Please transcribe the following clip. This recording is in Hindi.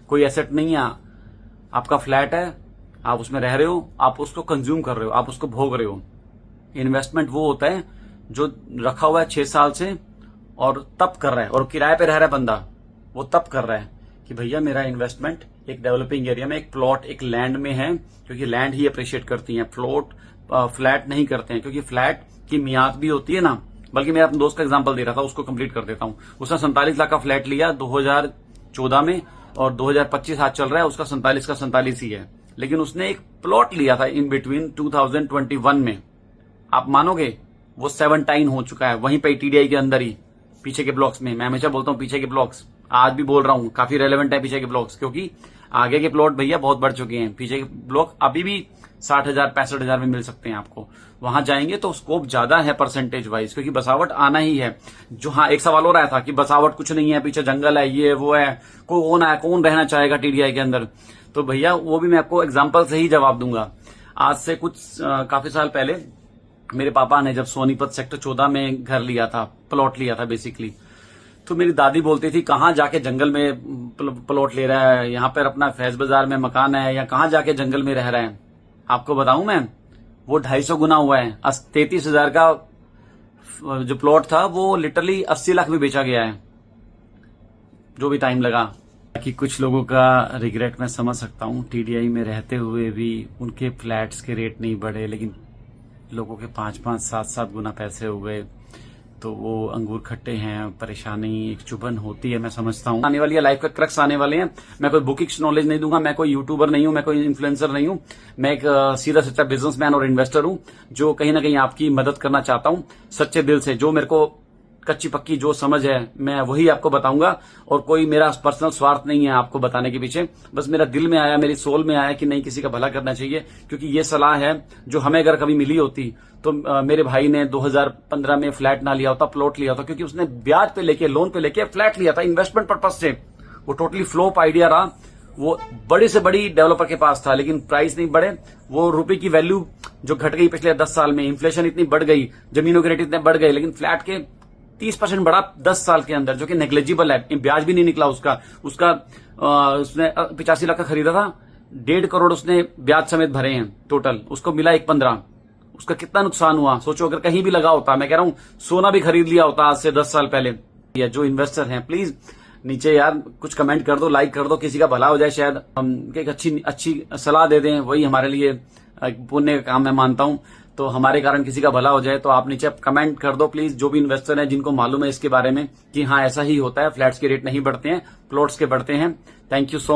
कोई एसेट नहीं है, आपका फ्लैट है, आप उसमें रह रहे हो, आप उसको कंज्यूम कर रहे हो, आप उसको भोग रहे हो। इन्वेस्टमेंट वो होता है जो रखा हुआ है 6 साल से और तब कर रहा है, और किराए पे रह रहा है बंदा, वो तब कर रहा है कि भैया मेरा इन्वेस्टमेंट एक डेवलपिंग एरिया में, एक प्लॉट, एक लैंड में है, क्योंकि लैंड ही अप्रिशिएट करती है, फ्लैट नहीं करते हैं, क्योंकि फ्लैट की मियाद भी होती है ना। बल्कि मैं अपने दोस्त का एग्जांपल दे रहा था, उसको कंप्लीट कर देता हूं। उसने 47 लाख का फ्लैट लिया 2014 में, और 2025 आज चल रहा है, उसका 47 का 47 ही है। लेकिन उसने एक प्लॉट लिया था इन बिटवीन 2021 में, आप मानोगे वो 17 हो चुका है, वहीं पे टीडीआई के अंदर ही, पीछे के ब्लॉक्स में। मैं हमेशा बोलता हूं पीछे के ब्लॉक्स, आज भी बोल रहा हूं, काफी रेलेवेंट है पीछे के ब्लॉक्स, क्योंकि आगे के प्लॉट भैया बहुत बढ़ चुके हैं। पीछे के ब्लॉक अभी भी 60,000 65,000 में मिल सकते हैं आपको। वहां जाएंगे तो स्कोप ज्यादा है परसेंटेज वाइज, क्योंकि बसावट आना ही है। जो हाँ, एक सवाल हो रहा था कि बसावट कुछ नहीं है, पीछे जंगल है, ये वो है, कौन रहना चाहेगा टीडीआई के अंदर। तो भैया वो भी मैं आपको एग्जाम्पल से ही जवाब दूंगा। आज से काफी साल पहले मेरे पापा ने जब सोनीपत सेक्टर 14 में घर लिया था, प्लॉट लिया था बेसिकली, तो मेरी दादी बोलती थी कहाँ जाके जंगल में प्लॉट ले रहा है, यहाँ पर अपना फैज बाजार में मकान है, या कहाँ जाके जंगल में रह रहा है। आपको बताऊं मैं, वो 250 गुना हुआ है। 33,000 का जो प्लॉट था वो लिटरली 80 लाख में बेचा गया है, जो भी टाइम लगा। कि कुछ लोगों का रिग्रेट मैं समझ सकता हूं, टीडीआई में रहते हुए भी उनके फ्लैट्स के रेट नहीं बढ़े, लेकिन लोगों के 5-5 7-7 गुना पैसे हो गए। तो वो अंगूर खट्टे हैं, परेशानी, एक चुभन होती है, मैं समझता हूँ। आने वाली है, लाइफ का क्रक्स आने वाले हैं। मैं कोई बुकिंग नॉलेज नहीं दूंगा, मैं कोई यूट्यूबर नहीं हूं, मैं कोई इन्फ्लुएंसर नहीं हूं। मैं एक सीधा सच्चा बिजनेसमैन और इन्वेस्टर हूं, जो कहीं ना कहीं आपकी मदद करना चाहता हूं सच्चे दिल से। जो मेरे को कच्ची पक्की जो समझ है मैं वही आपको बताऊंगा, और कोई मेरा पर्सनल स्वार्थ नहीं है आपको बताने के पीछे। बस मेरा दिल में आया, मेरी सोल में आया कि नहीं, किसी का भला करना चाहिए। क्योंकि ये सलाह है जो हमें अगर कभी मिली होती तो मेरे भाई ने 2015 में फ्लैट ना लिया होता, प्लॉट लिया होता, क्योंकि उसने ब्याज पे लेके, लोन पे लेके फ्लैट लिया था इन्वेस्टमेंट पर्पज से। वो टोटली फ्लॉप आइडिया रहा। वो बड़ी से बड़ी डेवलपर के पास था, लेकिन प्राइस नहीं बढ़े। वो रुपए की वैल्यू जो घट गई पिछले 10 साल में, इन्फ्लेशन इतनी बढ़ गई, जमीनों के रेट इतने बढ़ गए, लेकिन फ्लैट के 30% बढ़ा 10 साल के अंदर, जो कि नेग्लेजिबल है। ब्याज भी नहीं निकला उसका। उसने 85 लाख का खरीदा था, 1.5 करोड़ उसने ब्याज समेत भरे हैं टोटल, उसको मिला 1.15। उसका कितना नुकसान हुआ सोचो। अगर कहीं भी लगा होता, मैं कह रहा हूं सोना भी खरीद लिया होता आज से 10 साल पहले। या जो इन्वेस्टर हैं, प्लीज नीचे यार कुछ कमेंट कर दो, लाइक कर दो, किसी का भला हो जाए, शायद हम एक अच्छी सलाह दे दें, वही हमारे लिए पुण्य का काम मैं मानता हूं। तो हमारे कारण किसी का भला हो जाए, तो आप नीचे कमेंट कर दो प्लीज, जो भी इन्वेस्टर हैं जिनको मालूम है इसके बारे में कि हाँ ऐसा ही होता है, फ्लैट्स के रेट नहीं बढ़ते हैं, प्लॉट्स के बढ़ते हैं। Thank you so